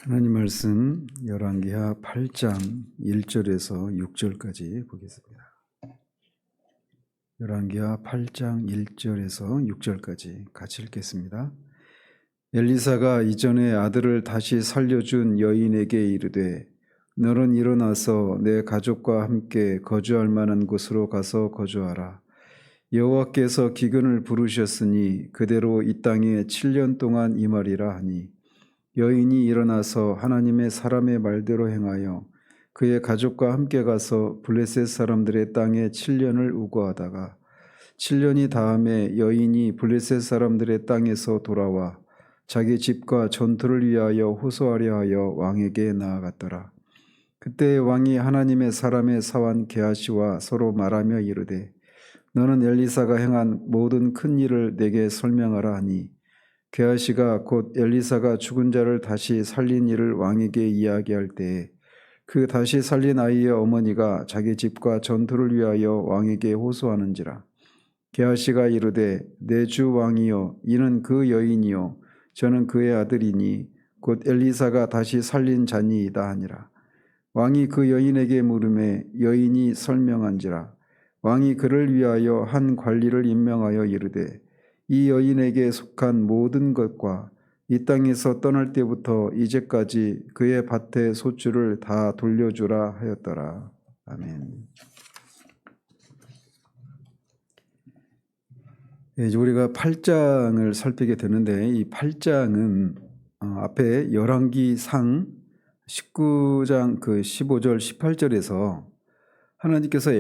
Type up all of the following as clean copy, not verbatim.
하나님 말씀 열왕기하 8장 1절에서 6절까지 보겠습니다. 열왕기하 8장 1절에서 6절까지 같이 읽겠습니다. 엘리사가 이전에 아들을 다시 살려준 여인에게 이르되 너는 일어나서 내 가족과 함께 거주할 만한 곳으로 가서 거주하라. 여호와께서 기근을 부르셨으니 그대로 이 땅에 7년 동안 임하리라 하니 여인이 일어나서 하나님의 사람의 말대로 행하여 그의 가족과 함께 가서 블레셋 사람들의 땅에 7년을 우거하다가 7년이 다음에 여인이 블레셋 사람들의 땅에서 돌아와 자기 집과 전투를 위하여 호소하려 하여 왕에게 나아갔더라. 그때 왕이 하나님의 사람의 사환 게하시와 서로 말하며 이르되 너는 엘리사가 행한 모든 큰 일을 내게 설명하라 하니 게하시가 곧 엘리사가 죽은 자를 다시 살린 일을 왕에게 이야기할 때에 그 다시 살린 아이의 어머니가 자기 집과 전투를 위하여 왕에게 호소하는지라. 게하시가 이르되 내 주 왕이여 이는 그 여인이요 저는 그의 아들이니 곧 엘리사가 다시 살린 자니이다 하니라. 왕이 그 여인에게 물으매 여인이 설명한지라. 왕이 그를 위하여 한 관리를 임명하여 이르되 이 여인에게 속한 모든 것과 이 땅에서 떠날 때부터 이제까지 그의 밭의 소출을 다 돌려주라 하였더라. 아멘. 이제 우리가 8장을 살피게 되는데 이 8장은 앞에 열왕기상 19장 15절 18절에서 하나님께서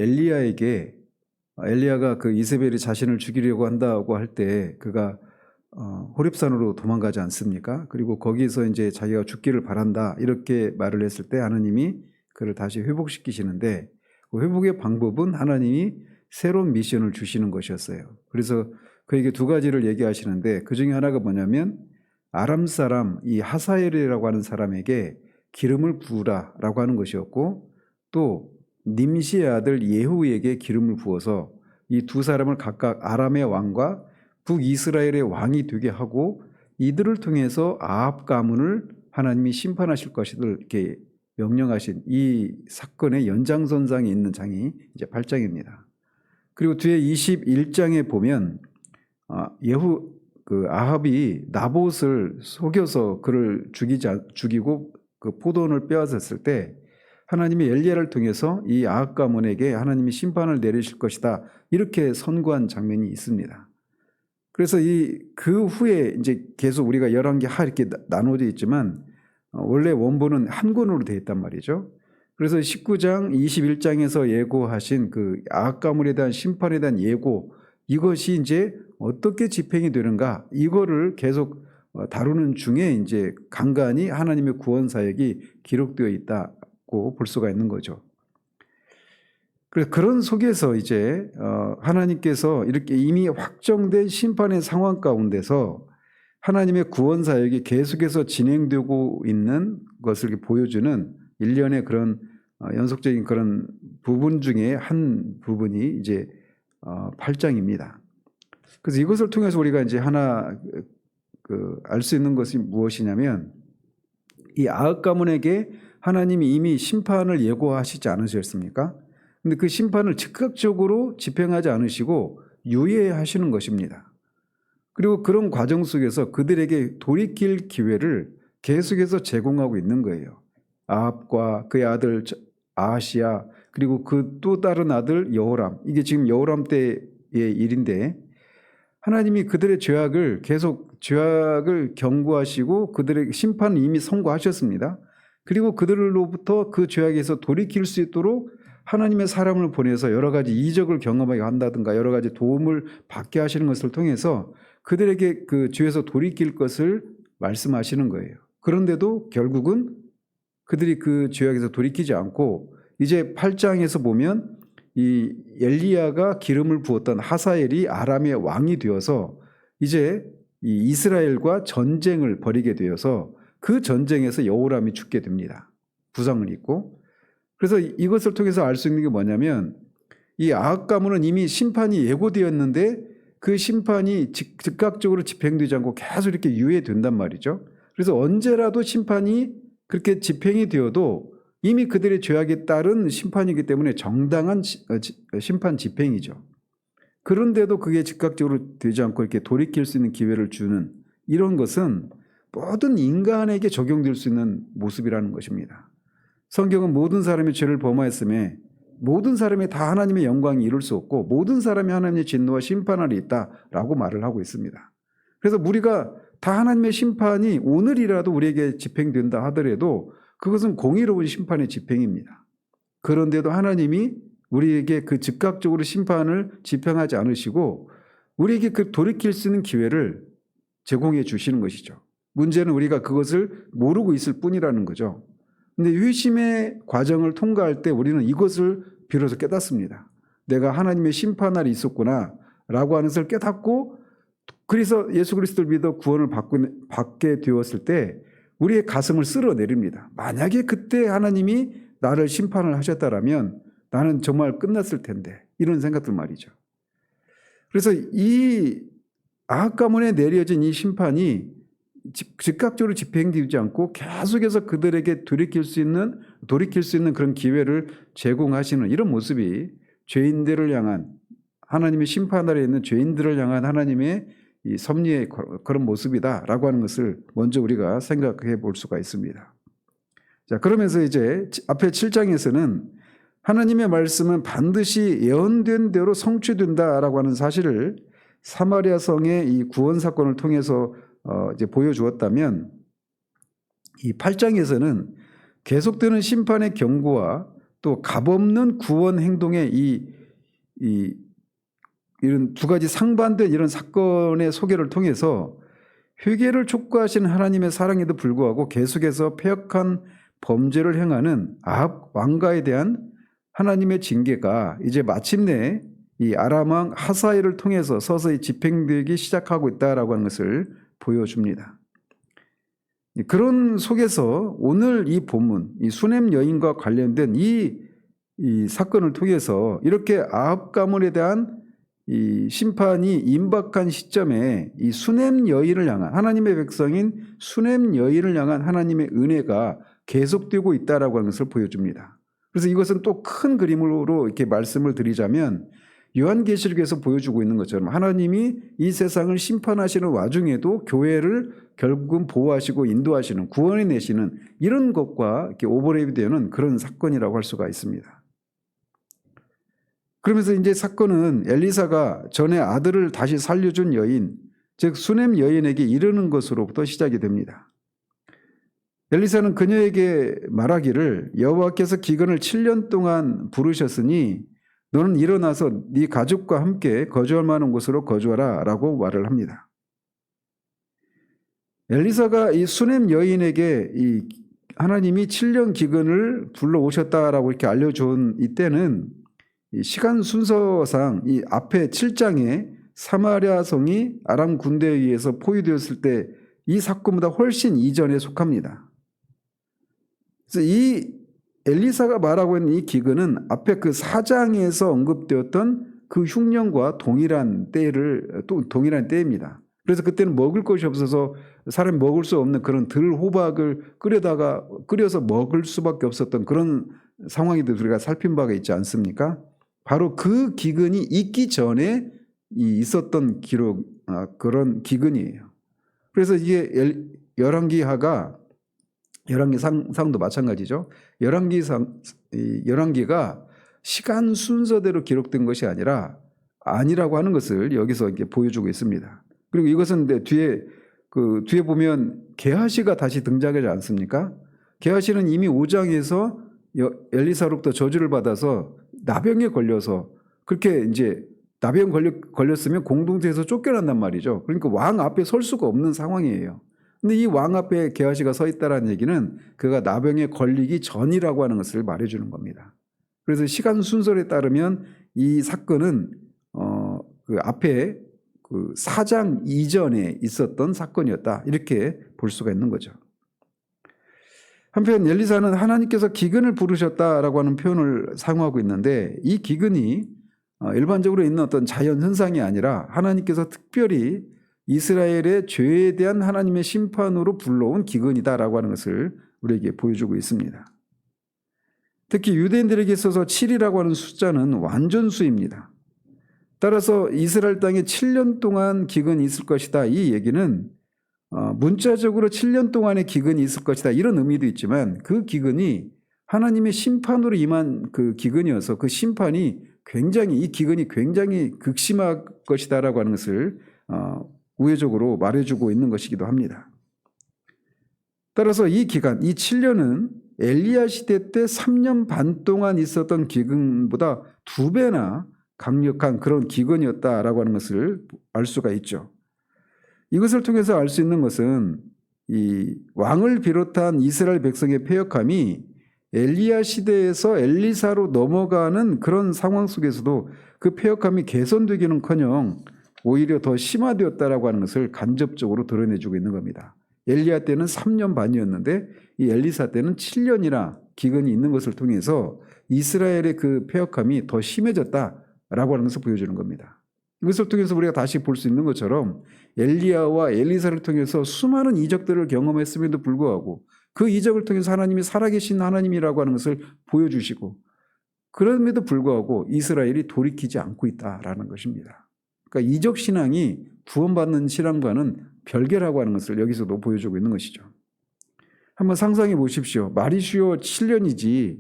엘리야가 그 이세벨이 자신을 죽이려고 한다고 할 때 그가 호렙산으로 도망가지 않습니까? 그리고 거기서 이제 자기가 죽기를 바란다 이렇게 말을 했을 때 하나님이 그를 다시 회복시키시는데 그 회복의 방법은 하나님이 새로운 미션을 주시는 것이었어요. 그래서 그에게 두 가지를 얘기하시는데 그 중에 하나가 뭐냐면 아람 사람 이 하사엘이라고 하는 사람에게 기름을 부으라라고 하는 것이었고 또 님시의 아들 예후에게 기름을 부어서 이 두 사람을 각각 아람의 왕과 북이스라엘의 왕이 되게 하고 이들을 통해서 아합 가문을 하나님이 심판하실 것을 이렇게 명령하신 이 사건의 연장선상에 있는 장이 이제 8장입니다. 그리고 뒤에 21장에 보면 아합이 나봇을 속여서 그를 죽이고 그 포도원을 빼앗았을 때 하나님이 엘리야를 통해서 이 아합 가문에게 하나님이 심판을 내리실 것이다 이렇게 선고한 장면이 있습니다. 그래서 그 후에 이제 계속 우리가 열왕기하 이렇게 나눠져 있지만 원래 원본은 한 권으로 되어 있단 말이죠. 그래서 19장 21장에서 예고하신 그 아합 가문에 대한 심판에 대한 예고 이것이 이제 어떻게 집행이 되는가 이거를 계속 다루는 중에 이제 간간히 하나님의 구원 사역이 기록되어 있다. 볼 수가 있는 거죠. 그래서 그런 속에서 이제 하나님께서 이렇게 이미 확정된 심판의 상황 가운데서 하나님의 구원 사역이 계속해서 진행되고 있는 것을 보여주는 일련의 그런 연속적인 그런 부분 중에 한 부분이 이제 8장입니다. 그래서 이것을 통해서 우리가 이제 하나 알 수 있는 것이 무엇이냐면 이 아합 가문에게 하나님이 이미 심판을 예고하시지 않으셨습니까? 근데 그 심판을 즉각적으로 집행하지 않으시고 유예하시는 것입니다. 그리고 그런 과정 속에서 그들에게 돌이킬 기회를 계속해서 제공하고 있는 거예요. 아합과 그의 아들 아하시야 그리고 그 또 다른 아들 여호람 이게 지금 여호람 때의 일인데 하나님이 그들의 죄악을 경고하시고 그들의 심판을 이미 선고하셨습니다. 그리고 그들로부터 그 죄악에서 돌이킬 수 있도록 하나님의 사람을 보내서 여러 가지 이적을 경험하게 한다든가 여러 가지 도움을 받게 하시는 것을 통해서 그들에게 그 죄에서 돌이킬 것을 말씀하시는 거예요. 그런데도 결국은 그들이 그 죄악에서 돌이키지 않고 이제 8장에서 보면 이 엘리야가 기름을 부었던 하사엘이 아람의 왕이 되어서 이제 이 이스라엘과 전쟁을 벌이게 되어서 그 전쟁에서 여호람이 죽게 됩니다. 부상을 입고. 그래서 이것을 통해서 알 수 있는 게 뭐냐면 이 아합 가문은 이미 심판이 예고되었는데 그 심판이 즉각적으로 집행되지 않고 계속 이렇게 유예된단 말이죠. 그래서 언제라도 심판이 그렇게 집행이 되어도 이미 그들의 죄악에 따른 심판이기 때문에 정당한 심판 집행이죠. 그런데도 그게 즉각적으로 되지 않고 이렇게 돌이킬 수 있는 기회를 주는 이런 것은 모든 인간에게 적용될 수 있는 모습이라는 것입니다. 성경은 모든 사람이 죄를 범하였음에 모든 사람이 다 하나님의 영광이 이룰 수 없고 모든 사람이 하나님의 진노와 심판 아래 있다라고 말을 하고 있습니다. 그래서 우리가 다 하나님의 심판이 오늘이라도 우리에게 집행된다 하더라도 그것은 공의로운 심판의 집행입니다. 그런데도 하나님이 우리에게 그 즉각적으로 심판을 집행하지 않으시고 우리에게 그 돌이킬 수 있는 기회를 제공해 주시는 것이죠. 문제는 우리가 그것을 모르고 있을 뿐이라는 거죠. 근데 회심의 과정을 통과할 때 우리는 이것을 비로소 깨닫습니다. 내가 하나님의 심판날이 있었구나 라고 하는 것을 깨닫고 그래서 예수 그리스도를 믿어 구원을 받게 되었을 때 우리의 가슴을 쓸어내립니다. 만약에 그때 하나님이 나를 심판을 하셨다라면 나는 정말 끝났을 텐데 이런 생각들 말이죠. 그래서 이 아합 가문에 내려진 이 심판이 즉각적으로 집행되지 않고 계속해서 그들에게 돌이킬 수 있는 그런 기회를 제공하시는 이런 모습이 죄인들을 향한 하나님의 심판 아래 있는 죄인들을 향한 하나님의 이 섭리의 그런 모습이다라고 하는 것을 먼저 우리가 생각해 볼 수가 있습니다. 자, 그러면서 이제 앞에 7장에서는 하나님의 말씀은 반드시 예언된 대로 성취된다라고 하는 사실을 사마리아 성의 이 구원 사건을 통해서 이제 보여주었다면 이 8장에서는 계속되는 심판의 경고와 또 값없는 구원 행동의 이런 두 가지 상반된 이런 사건의 소개를 통해서 회개를 촉구하신 하나님의 사랑에도 불구하고 계속해서 패역한 범죄를 행하는 아합 왕가에 대한 하나님의 징계가 이제 마침내 이 아람 왕 하사엘을 통해서 서서히 집행되기 시작하고 있다라고 하는 것을 보여줍니다. 그런 속에서 오늘 이 본문, 이 수넴 여인과 관련된 이 사건을 통해서 이렇게 아합 가문에 대한 이 심판이 임박한 시점에 이 수넴 여인을 향한 하나님의 백성인 수넴 여인을 향한 하나님의 은혜가 계속되고 있다라고 하는 것을 보여줍니다. 그래서 이것은 또 큰 그림으로 이렇게 말씀을 드리자면 요한계시록에서 보여주고 있는 것처럼 하나님이 이 세상을 심판하시는 와중에도 교회를 결국은 보호하시고 인도하시는 구원해 내시는 이런 것과 이렇게 오버랩이 되는 그런 사건이라고 할 수가 있습니다. 그러면서 이제 사건은 엘리사가 전에 아들을 다시 살려준 여인, 즉 수넴 여인에게 이르는 것으로부터 시작이 됩니다. 엘리사는 그녀에게 말하기를 여호와께서 기근을 7년 동안 부르셨으니 너는 일어나서 네 가족과 함께 거주할 만한 곳으로 거주하라 라고 말을 합니다. 엘리사가 이 수넴 여인에게 이 하나님이 7년 기근을 불러오셨다라고 이렇게 알려준 이때는 이 시간 순서상 이 앞에 7장에 사마리아 성이 아람 군대에 의해서 포위되었을 때 이 사건보다 훨씬 이전에 속합니다. 그래서 이 엘리사가 말하고 있는 이 기근은 앞에 그 4장에서 언급되었던 그 흉년과 동일한 때입니다. 그래서 그때는 먹을 것이 없어서 사람이 먹을 수 없는 그런 들호박을 끓여서 먹을 수밖에 없었던 그런 상황이 우리가 살핀 바가 있지 않습니까? 바로 그 기근이 있기 전에 있었던 그런 기근이에요. 그래서 이게 열왕기하가 열왕기상도 마찬가지죠. 열왕기가 시간 순서대로 기록된 것이 아니라고 하는 것을 여기서 이렇게 보여주고 있습니다. 그리고 이것은 뒤에 보면 게하시가 다시 등장하지 않습니까? 게하시는 이미 5장에서 엘리사로부터 저주를 받아서 나병에 걸려서 그렇게 이제 나병 걸렸으면 공동체에서 쫓겨난단 말이죠. 그러니까 왕 앞에 설 수가 없는 상황이에요. 근데 이 왕 앞에 게하시가 서 있다는 얘기는 그가 나병에 걸리기 전이라고 하는 것을 말해주는 겁니다. 그래서 시간 순서에 따르면 이 사건은 그 앞에 그 4장 이전에 있었던 사건이었다 이렇게 볼 수가 있는 거죠. 한편 엘리사는 하나님께서 기근을 부르셨다라고 하는 표현을 사용하고 있는데 이 기근이 일반적으로 있는 어떤 자연 현상이 아니라 하나님께서 특별히 이스라엘의 죄에 대한 하나님의 심판으로 불러온 기근이다라고 하는 것을 우리에게 보여주고 있습니다. 특히 유대인들에게 있어서 7이라고 하는 숫자는 완전수입니다. 따라서 이스라엘 땅에 7년 동안 기근이 있을 것이다. 이 얘기는 문자적으로 7년 동안의 기근이 있을 것이다. 이런 의미도 있지만 그 기근이 하나님의 심판으로 임한 그 기근이어서 그 심판이 이 기근이 굉장히 극심할 것이다라고 하는 것을 우회적으로 말해주고 있는 것이기도 합니다. 따라서 이 기간, 이 7년은 엘리야 시대 때 3년 반 동안 있었던 기근보다 2배나 강력한 그런 기근이었다라고 하는 것을 알 수가 있죠. 이것을 통해서 알 수 있는 것은 이 왕을 비롯한 이스라엘 백성의 패역함이 엘리야 시대에서 엘리사로 넘어가는 그런 상황 속에서도 그 패역함이 개선되기는커녕 오히려 더 심화되었다라고 하는 것을 간접적으로 드러내주고 있는 겁니다. 엘리야 때는 3년 반이었는데 이 엘리사 때는 7년이나 기근이 있는 것을 통해서 이스라엘의 그 패역함이 더 심해졌다라고 하는 것을 보여주는 겁니다. 이것을 통해서 우리가 다시 볼 수 있는 것처럼 엘리야와 엘리사를 통해서 수많은 이적들을 경험했음에도 불구하고 그 이적을 통해서 하나님이 살아계신 하나님이라고 하는 것을 보여주시고 그럼에도 불구하고 이스라엘이 돌이키지 않고 있다라는 것입니다. 그러니까 이적 신앙이 구원받는 신앙과는 별개라고 하는 것을 여기서도 보여주고 있는 것이죠. 한번 상상해 보십시오. 말이 쉬워 7년이지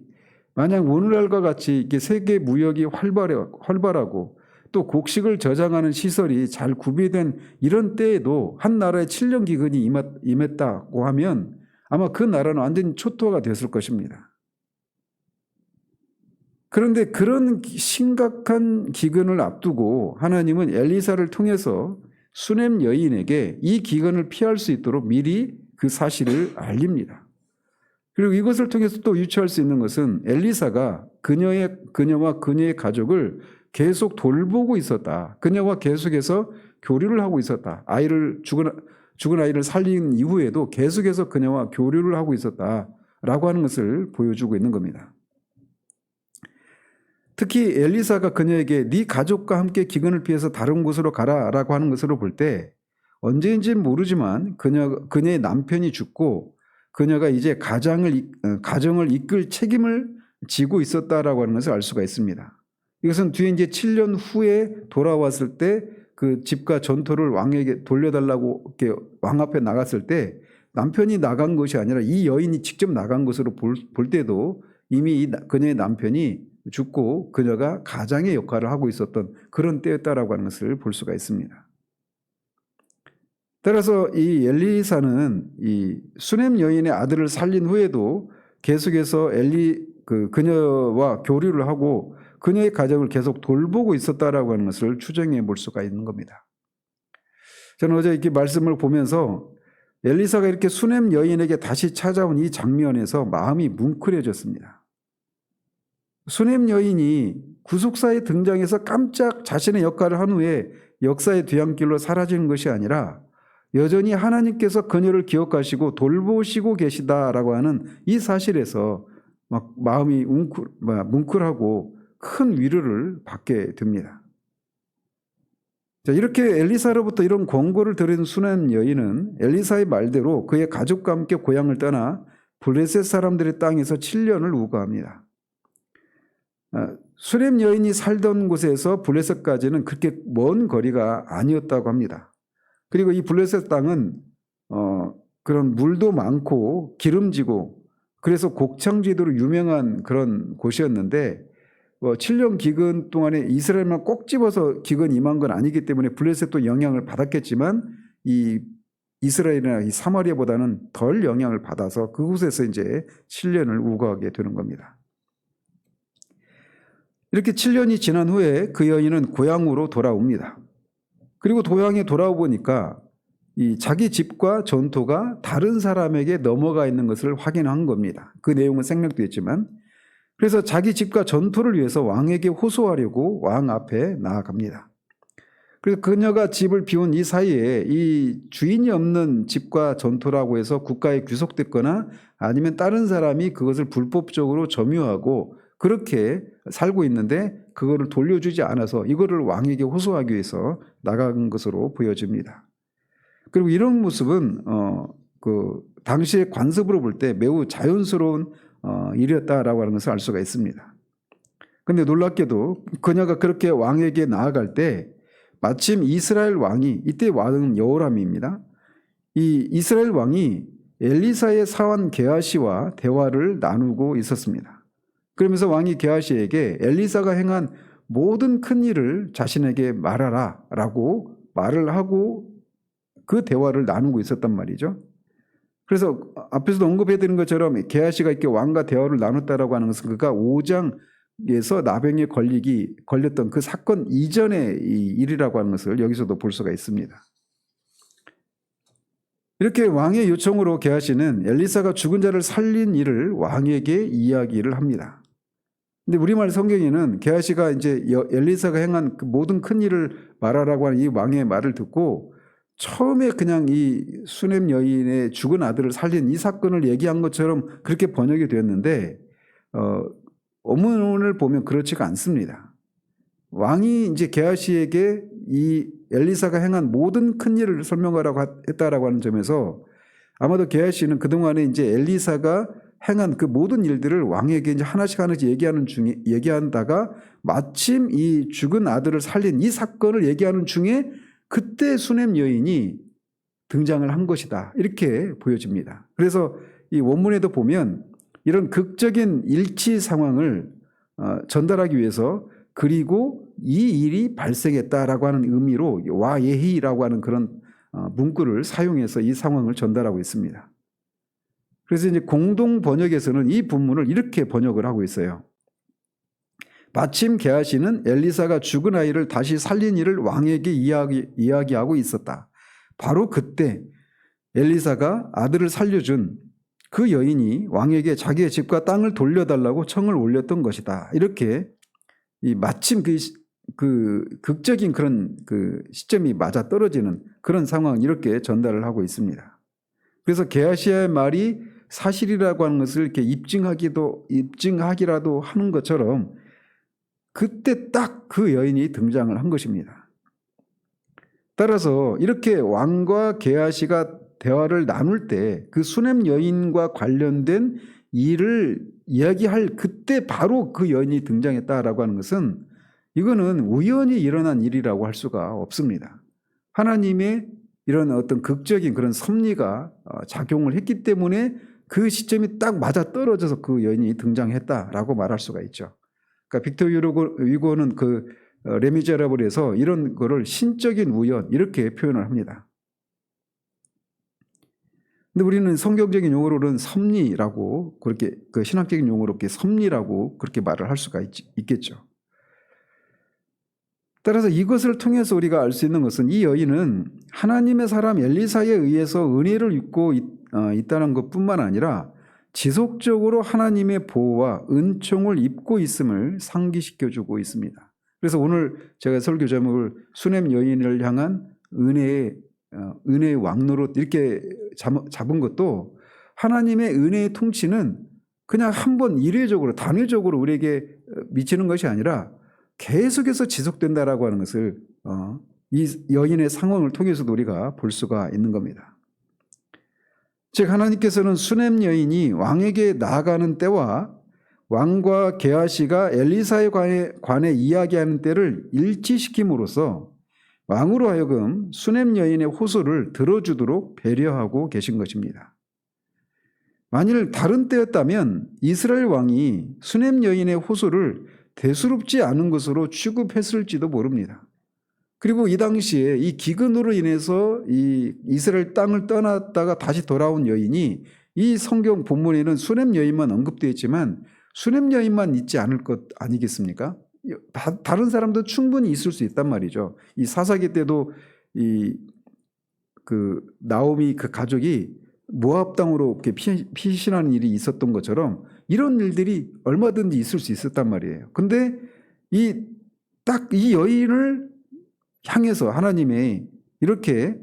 만약 오늘날과 같이 이렇게 세계 무역이 활발하고 또 곡식을 저장하는 시설이 잘 구비된 이런 때에도 한 나라에 7년 기근이 임했다고 하면 아마 그 나라는 완전히 초토화가 됐을 것입니다. 그런데 그런 심각한 기근을 앞두고 하나님은 엘리사를 통해서 수넴 여인에게 이 기근을 피할 수 있도록 미리 그 사실을 알립니다. 그리고 이것을 통해서 또 유추할 수 있는 것은 엘리사가 그녀와 그녀의 가족을 계속 돌보고 있었다. 그녀와 계속해서 교류를 하고 있었다. 죽은 아이를 살린 이후에도 계속해서 그녀와 교류를 하고 있었다라고 하는 것을 보여주고 있는 겁니다. 특히 엘리사가 그녀에게 네 가족과 함께 기근을 피해서 다른 곳으로 가라라고 하는 것으로 볼 때 언제인지는 모르지만 그녀의 남편이 죽고 그녀가 이제 가정을 이끌 책임을 지고 있었다라고 하는 것을 알 수가 있습니다. 이것은 뒤에 이제 7년 후에 돌아왔을 때 그 집과 전토를 왕에게 돌려달라고 이렇게 왕 앞에 나갔을 때 남편이 나간 것이 아니라 이 여인이 직접 나간 것으로 볼 때도 이미 그녀의 남편이 죽고 그녀가 가장의 역할을 하고 있었던 그런 때였다라고 하는 것을 볼 수가 있습니다. 따라서 이 엘리사는 이 수넴 여인의 아들을 살린 후에도 계속해서 그녀와 교류를 하고 그녀의 가정을 계속 돌보고 있었다라고 하는 것을 추정해 볼 수가 있는 겁니다. 저는 어제 이렇게 말씀을 보면서 엘리사가 이렇게 수넴 여인에게 다시 찾아온 이 장면에서 마음이 뭉클해졌습니다. 수넴 여인이 구속사에 등장해서 깜짝 자신의 역할을 한 후에 역사의 뒤안길로 사라지는 것이 아니라 여전히 하나님께서 그녀를 기억하시고 돌보시고 계시다라고 하는 이 사실에서 막 마음이 뭉클하고 큰 위로를 받게 됩니다. 자, 이렇게 엘리사로부터 이런 권고를 들은 수넴 여인은 엘리사의 말대로 그의 가족과 함께 고향을 떠나 블레셋 사람들의 땅에서 7년을 우거합니다. 수넴 여인이 살던 곳에서 블레셋까지는 그렇게 먼 거리가 아니었다고 합니다. 그리고 이 블레셋 땅은 그런 물도 많고 기름지고 그래서 곡창지대로 유명한 그런 곳이었는데 7년 기근 동안에 이스라엘만 꼭 집어서 기근 임한 건 아니기 때문에 블레셋도 영향을 받았겠지만 이 이스라엘이나 이 사마리아보다는 덜 영향을 받아서 그곳에서 이제 7년을 우거하게 되는 겁니다. 이렇게 7년이 지난 후에 그 여인은 고향으로 돌아옵니다. 그리고 고향에 돌아오니까 이 자기 집과 전토가 다른 사람에게 넘어가 있는 것을 확인한 겁니다. 그 내용은 생략되어 있지만 그래서 자기 집과 전토를 위해서 왕에게 호소하려고 왕 앞에 나아갑니다. 그래서 그녀가 집을 비운 이 사이에 이 주인이 없는 집과 전토라고 해서 국가에 귀속됐거나 아니면 다른 사람이 그것을 불법적으로 점유하고 그렇게 살고 있는데 그거를 돌려주지 않아서 이거를 왕에게 호소하기 위해서 나간 것으로 보여집니다. 그리고 이런 모습은 당시의 관습으로 볼 때 매우 자연스러운 일이었다라고 하는 것을 알 수가 있습니다. 그런데 놀랍게도 그녀가 그렇게 왕에게 나아갈 때 마침 이스라엘 왕이, 이때 왕은 여호람입니다. 이 이스라엘 왕이 엘리사의 사환 게하시와 대화를 나누고 있었습니다. 그러면서 왕이 게하시에게 엘리사가 행한 모든 큰 일을 자신에게 말하라 라고 말을 하고 그 대화를 나누고 있었단 말이죠. 그래서 앞에서도 언급해드린 것처럼 게하시가 이렇게 왕과 대화를 나눴다라고 하는 것은 그가 5장에서 나병에 걸렸던 그 사건 이전의 이 일이라고 하는 것을 여기서도 볼 수가 있습니다. 이렇게 왕의 요청으로 게하시는 엘리사가 죽은 자를 살린 일을 왕에게 이야기를 합니다. 근데 우리말 성경에는 게하시가 이제 엘리사가 행한 그 모든 큰 일을 말하라고 하는 이 왕의 말을 듣고 처음에 그냥 이 수넴 여인의 죽은 아들을 살린 이 사건을 얘기한 것처럼 그렇게 번역이 되었는데 어문을 보면 그렇지가 않습니다. 왕이 이제 게하시에게 이 엘리사가 행한 모든 큰 일을 설명하라고 했다라고 하는 점에서 아마도 게하시는 그동안에 이제 엘리사가 행한 그 모든 일들을 왕에게 이제 하나씩 얘기한다가 마침 이 죽은 아들을 살린 이 사건을 얘기하는 중에 그때 수넴 여인이 등장을 한 것이다. 이렇게 보여집니다. 그래서 이 원문에도 보면 이런 극적인 일치 상황을 전달하기 위해서 그리고 이 일이 발생했다라고 하는 의미로 와예히라고 하는 그런 문구를 사용해서 이 상황을 전달하고 있습니다. 그래서 이제 공동 번역에서는 이 본문을 이렇게 번역을 하고 있어요. 마침 게하시는 엘리사가 죽은 아이를 다시 살린 일을 왕에게 이야기하고 있었다. 바로 그때 엘리사가 아들을 살려준 그 여인이 왕에게 자기의 집과 땅을 돌려달라고 청을 올렸던 것이다. 이렇게 이 마침 그 극적인 그런 그 시점이 맞아 떨어지는 그런 상황 이렇게 전달을 하고 있습니다. 그래서 게하시의 말이 사실이라고 하는 것을 이렇게 입증하기라도 하는 것처럼 그때 딱 그 여인이 등장을 한 것입니다. 따라서 이렇게 왕과 게하시가 대화를 나눌 때 그 수넴 여인과 관련된 일을 이야기할 그때 바로 그 여인이 등장했다라고 하는 것은 이거는 우연히 일어난 일이라고 할 수가 없습니다. 하나님의 이런 어떤 극적인 그런 섭리가 작용을 했기 때문에 그 시점이 딱 맞아 떨어져서 그 여인이 등장했다라고 말할 수가 있죠. 그러니까 빅터 유고는 그 레미제라블에서 이런 거를 신적인 우연 이렇게 표현을 합니다. 근데 우리는 성경적인 용어로는 섭리라고 그렇게 그 신학적인 용어로 이렇게 섭리라고 그렇게 말을 할 수가 있겠죠. 따라서 이것을 통해서 우리가 알 수 있는 것은 이 여인은 하나님의 사람 엘리사에 의해서 은혜를 입고 있다는 것뿐만 아니라 지속적으로 하나님의 보호와 은총을 입고 있음을 상기시켜주고 있습니다. 그래서 오늘 제가 설교 제목을 수넴 여인을 향한 은혜의 왕노릇 이렇게 잡은 것도 하나님의 은혜의 통치는 그냥 한번 일회적으로 단회적으로 우리에게 미치는 것이 아니라 계속해서 지속된다라고 하는 것을 이 여인의 상황을 통해서도 우리가 볼 수가 있는 겁니다. 즉 하나님께서는 수넴 여인이 왕에게 나아가는 때와 왕과 게하시가 엘리사에 관해 이야기하는 때를 일치시킴으로써 왕으로 하여금 수넴 여인의 호소를 들어주도록 배려하고 계신 것입니다. 만일 다른 때였다면 이스라엘 왕이 수넴 여인의 호소를 대수롭지 않은 것으로 취급했을지도 모릅니다. 그리고 이 당시에 이 기근으로 인해서 이 이스라엘 땅을 떠났다가 다시 돌아온 여인이 이 성경 본문에는 수넴 여인만 언급되어 있지만 수넴 여인만 있지 않을 것 아니겠습니까? 다른 사람도 충분히 있을 수 있단 말이죠. 이 사사기 때도 그 나오미 그 가족이 모압 땅으로 이렇게 피신하는 일이 있었던 것처럼 이런 일들이 얼마든지 있을 수 있었단 말이에요. 근데 딱 이 여인을 향해서 하나님이 이렇게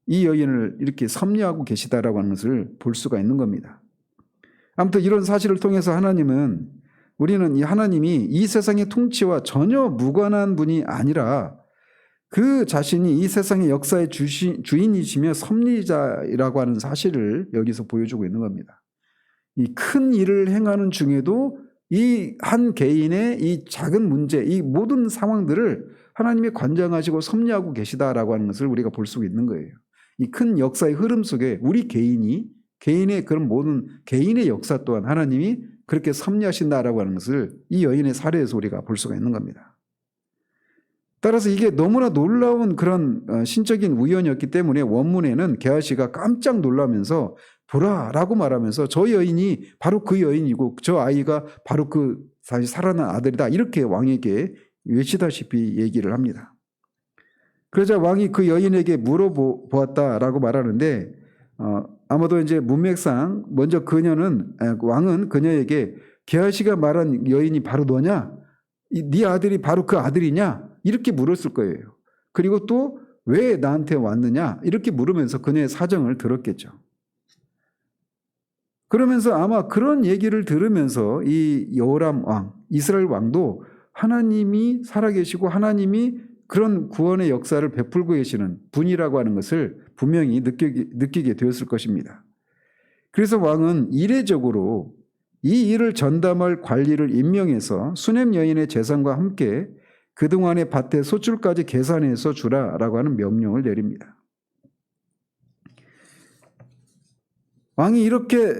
이 여인을 이렇게 섭리하고 계시다라고 하는 것을 볼 수가 있는 겁니다. 아무튼 이런 사실을 통해서 우리는 이 하나님이 이 세상의 통치와 전혀 무관한 분이 아니라 그 자신이 이 세상의 역사의 주인이시며 섭리자라고 하는 사실을 여기서 보여주고 있는 겁니다. 이 큰 일을 행하는 중에도 이 한 개인의 이 작은 문제, 이 모든 상황들을 하나님이 관장하시고 섭리하고 계시다라고 하는 것을 우리가 볼 수 있는 거예요. 이 큰 역사의 흐름 속에 우리 개인의 그런 모든 개인의 역사 또한 하나님이 그렇게 섭리하신다라고 하는 것을 이 여인의 사례에서 우리가 볼 수가 있는 겁니다. 따라서 이게 너무나 놀라운 그런 신적인 우연이었기 때문에 원문에는 게하시가 깜짝 놀라면서 보라라고 말하면서 저 여인이 바로 그 여인이고 저 아이가 바로 그 다시 살아난 아들이다 이렇게 왕에게 외치다시피 얘기를 합니다. 그러자 왕이 그 여인에게 물어보았다라고 말하는데 아마도 이제 문맥상 먼저 왕은 그녀에게 게하시가 말한 여인이 바로 너냐? 네 아들이 바로 그 아들이냐? 이렇게 물었을 거예요. 그리고 또 왜 나한테 왔느냐? 이렇게 물으면서 그녀의 사정을 들었겠죠. 그러면서 아마 그런 얘기를 들으면서 이 여호람 왕, 이스라엘 왕도 하나님이 살아계시고 하나님이 그런 구원의 역사를 베풀고 계시는 분이라고 하는 것을 분명히 느끼게 되었을 것입니다. 그래서 왕은 이례적으로 이 일을 전담할 관리를 임명해서 수넴 여인의 재산과 함께 그동안의 밭의 소출까지 계산해서 주라라고 하는 명령을 내립니다. 왕이 이렇게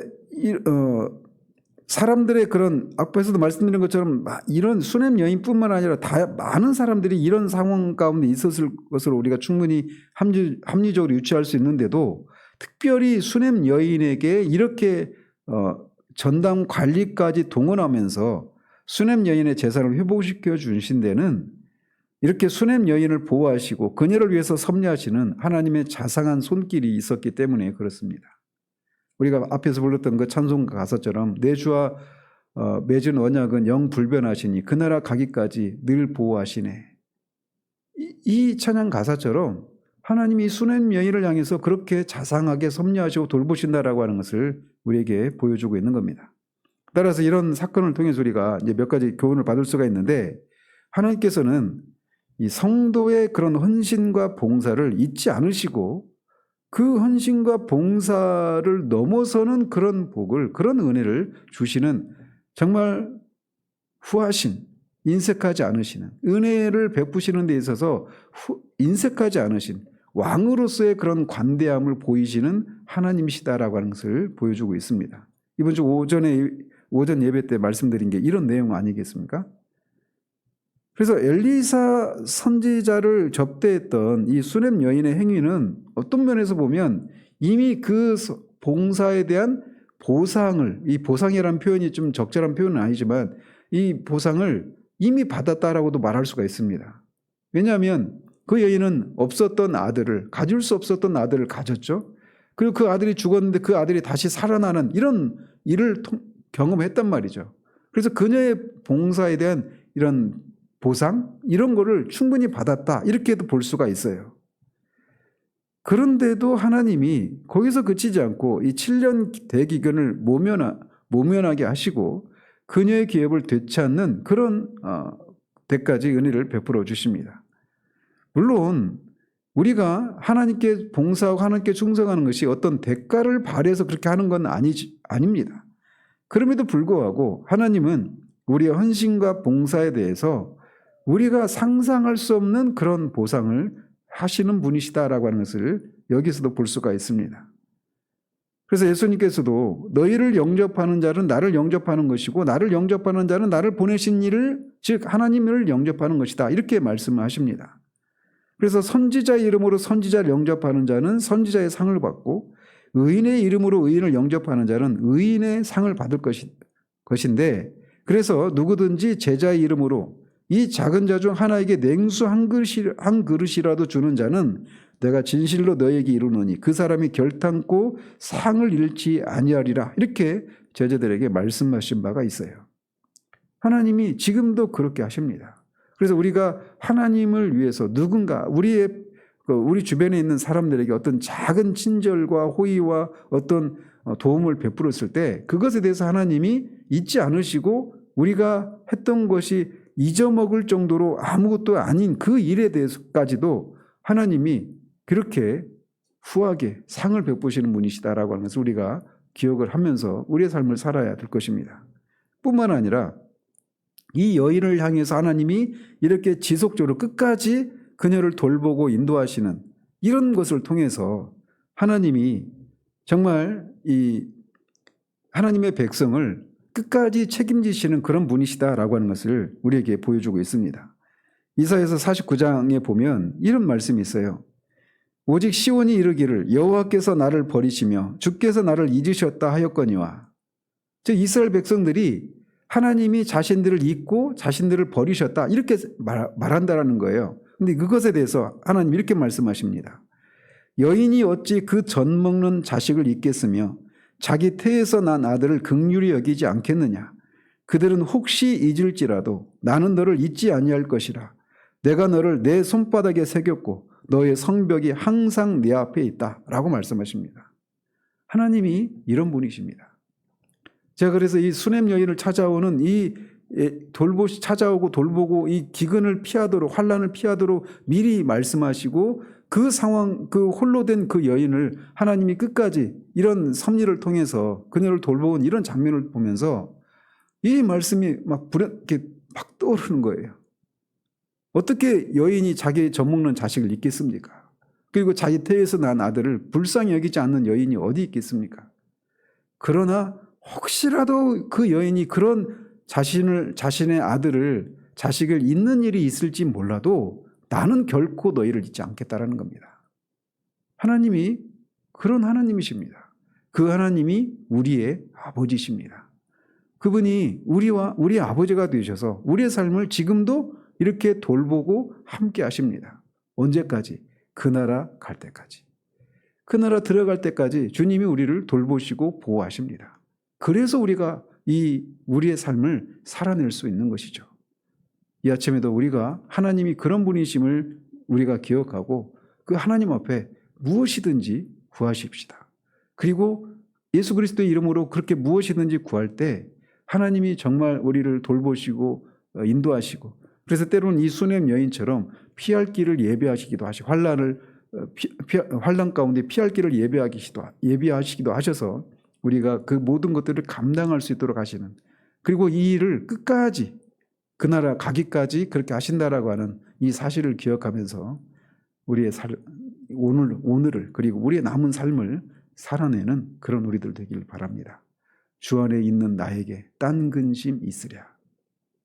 사람들의 그런 앞에서도 말씀드린 것처럼 이런 수넴 여인뿐만 아니라 다 많은 사람들이 이런 상황 가운데 있었을 것으로 우리가 충분히 합리적으로 유추할 수 있는데도 특별히 수넴 여인에게 이렇게 전담 관리까지 동원하면서 수넴 여인의 재산을 회복시켜 주신 데는 이렇게 수넴 여인을 보호하시고 그녀를 위해서 섭리하시는 하나님의 자상한 손길이 있었기 때문에 그렇습니다. 우리가 앞에서 불렀던 그 찬송 가사처럼 내 주와 맺은 언약은 영불변하시니 그 나라 가기까지 늘 보호하시네. 이 찬양 가사처럼 하나님이 수넴 여인을 향해서 그렇게 자상하게 섭리하시고 돌보신다라고 하는 것을 우리에게 보여주고 있는 겁니다. 따라서 이런 사건을 통해서 우리가 이제 몇 가지 교훈을 받을 수가 있는데 하나님께서는 이 성도의 그런 헌신과 봉사를 잊지 않으시고 그 헌신과 봉사를 넘어서는 그런 복을, 그런 은혜를 주시는 정말 후하신, 인색하지 않으시는, 은혜를 베푸시는 데 있어서 인색하지 않으신 왕으로서의 그런 관대함을 보이시는 하나님이시다라고 하는 것을 보여주고 있습니다. 이번 주 오전 예배 때 말씀드린 게 이런 내용 아니겠습니까? 그래서 엘리사 선지자를 접대했던 이 수넴 여인의 행위는 어떤 면에서 보면 이미 그 봉사에 대한 보상을, 이 보상이라는 표현이 좀 적절한 표현은 아니지만 이 보상을 이미 받았다라고도 말할 수가 있습니다. 왜냐하면 그 여인은 없었던 아들을, 가질 수 없었던 아들을 가졌죠. 그리고 그 아들이 죽었는데 그 아들이 다시 살아나는 이런 일을 경험했단 말이죠. 그래서 그녀의 봉사에 대한 이런 보상 이런 거를 충분히 받았다 이렇게도 볼 수가 있어요. 그런데도 하나님이 거기서 그치지 않고 이 7년 대기근을 모면하게 하시고 그녀의 기업을 되찾는 그런 데까지 은혜를 베풀어 주십니다. 물론 우리가 하나님께 봉사하고 하나님께 충성하는 것이 어떤 대가를 바래서 그렇게 하는 건 아닙니다. 그럼에도 불구하고 하나님은 우리의 헌신과 봉사에 대해서 우리가 상상할 수 없는 그런 보상을 하시는 분이시다라고 하는 것을 여기서도 볼 수가 있습니다. 그래서 예수님께서도 너희를 영접하는 자는 나를 영접하는 것이고 나를 영접하는 자는 나를 보내신 이를 즉 하나님을 영접하는 것이다 이렇게 말씀을 하십니다. 그래서 선지자의 이름으로 선지자를 영접하는 자는 선지자의 상을 받고 의인의 이름으로 의인을 영접하는 자는 의인의 상을 받을 것인데 그래서 누구든지 제자의 이름으로 이 작은 자 중 하나에게 냉수 한 그릇이라도 주는 자는 내가 진실로 너에게 이르노니 그 사람이 결탄코 상을 잃지 아니하리라 이렇게 제자들에게 말씀하신 바가 있어요. 하나님이 지금도 그렇게 하십니다. 그래서 우리가 하나님을 위해서 누군가 우리 주변에 있는 사람들에게 어떤 작은 친절과 호의와 어떤 도움을 베풀었을 때 그것에 대해서 하나님이 잊지 않으시고 우리가 했던 것이 잊어먹을 정도로 아무것도 아닌 그 일에 대해서까지도 하나님이 그렇게 후하게 상을 베푸시는 분이시다라고 하는 것을 우리가 기억을 하면서 우리의 삶을 살아야 될 것입니다. 뿐만 아니라 이 여인을 향해서 하나님이 이렇게 지속적으로 끝까지 그녀를 돌보고 인도하시는 이런 것을 통해서 하나님이 정말 이 하나님의 백성을 끝까지 책임지시는 그런 분이시다라고 하는 것을 우리에게 보여주고 있습니다. 이사야서 49장에 보면 이런 말씀이 있어요. 오직 시온이 이르기를 여호와께서 나를 버리시며 주께서 나를 잊으셨다 하였거니와. 즉 이스라엘 백성들이 하나님이 자신들을 잊고 자신들을 버리셨다 이렇게 말한다라는 거예요. 근데 그것에 대해서 하나님 이렇게 말씀하십니다. 여인이 어찌 그 젖 먹는 자식을 잊겠으며 자기 태에서 난 아들을 긍휼히 여기지 않겠느냐. 그들은 혹시 잊을지라도 나는 너를 잊지 아니할 것이라. 내가 너를 내 손바닥에 새겼고 너의 성벽이 항상 내 앞에 있다 라고 말씀하십니다. 하나님이 이런 분이십니다. 제가 그래서 이 수넴 여인을 찾아오는 이 찾아오고 돌보고 이 기근을 피하도록 환난을 피하도록 미리 말씀하시고 그 상황 그 홀로 된 그 여인을 하나님이 끝까지 이런 섭리를 통해서 그녀를 돌보은 이런 장면을 보면서 이 말씀이 이렇게 막 떠오르는 거예요. 어떻게 여인이 자기 젖먹는 자식을 잊겠습니까? 그리고 자기 태에서 난 아들을 불쌍히 여기지 않는 여인이 어디 있겠습니까? 그러나 혹시라도 그 여인이 그런 자신의 자식을 잊는 일이 있을지 몰라도 나는 결코 너희를 잊지 않겠다라는 겁니다. 하나님이 그런 하나님이십니다. 그 하나님이 우리의 아버지십니다. 그분이 우리의 아버지가 되셔서 우리의 삶을 지금도 이렇게 돌보고 함께 하십니다. 언제까지? 그 나라 갈 때까지. 그 나라 들어갈 때까지 주님이 우리를 돌보시고 보호하십니다. 그래서 우리가 우리의 삶을 살아낼 수 있는 것이죠. 이 아침에도 우리가 하나님이 그런 분이심을 우리가 기억하고 그 하나님 앞에 무엇이든지 구하십시다. 그리고 예수 그리스도의 이름으로 그렇게 무엇이든지 구할 때 하나님이 정말 우리를 돌보시고 인도하시고 그래서 때로는 이 수넴 여인처럼 피할 길을 예비하시기도 하시고 환난 가운데 피할 길을 예비하시기도 하셔서 우리가 그 모든 것들을 감당할 수 있도록 하시는 그리고 이 일을 끝까지 그 나라 가기까지 그렇게 하신다라고 하는 이 사실을 기억하면서 우리의 오늘을 그리고 우리의 남은 삶을 살아내는 그런 우리들 되길 바랍니다. 주 안에 있는 나에게 딴 근심 있으랴.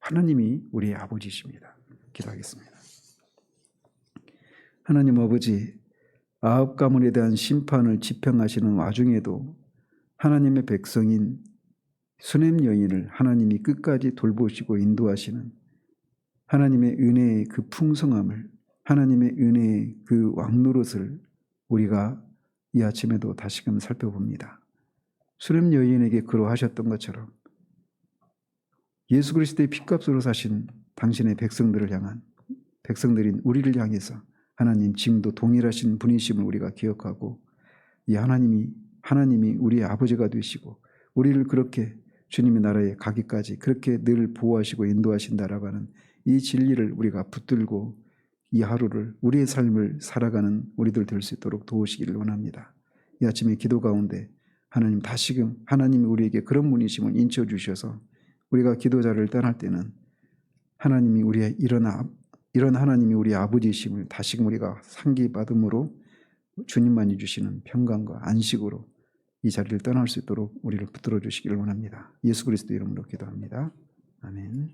하나님이 우리의 아버지십니다. 기도하겠습니다. 하나님 아버지, 아합 가문에 대한 심판을 집행하시는 와중에도 하나님의 백성인 수넴 여인을 하나님이 끝까지 돌보시고 인도하시는 하나님의 은혜의 그 풍성함을 하나님의 은혜의 그 왕노릇을 우리가 이 아침에도 다시금 살펴봅니다. 수넴 여인에게 그러하셨던 것처럼 예수 그리스도의 피값으로 사신 당신의 백성들인 우리를 향해서 하나님 지금도 동일하신 분이심을 우리가 기억하고 이 하나님이 우리의 아버지가 되시고 우리를 그렇게 주님의 나라에 가기까지 그렇게 늘 보호하시고 인도하신다라고 하는 이 진리를 우리가 붙들고 이 하루를 우리의 삶을 살아가는 우리들 될 수 있도록 도우시기를 원합니다. 이 아침에 기도 가운데 하나님 다시금 하나님이 우리에게 그런 분이심을 인쳐주셔서 우리가 기도자를 떠날 때는 하나님이 우리의 이런 하나님이 우리의 아버지이심을 다시금 우리가 상기받음으로 주님만이 주시는 평강과 안식으로 이 자리를 떠날 수 있도록 우리를 붙들어 주시기를 원합니다. 예수 그리스도 이름으로 기도합니다. 아멘.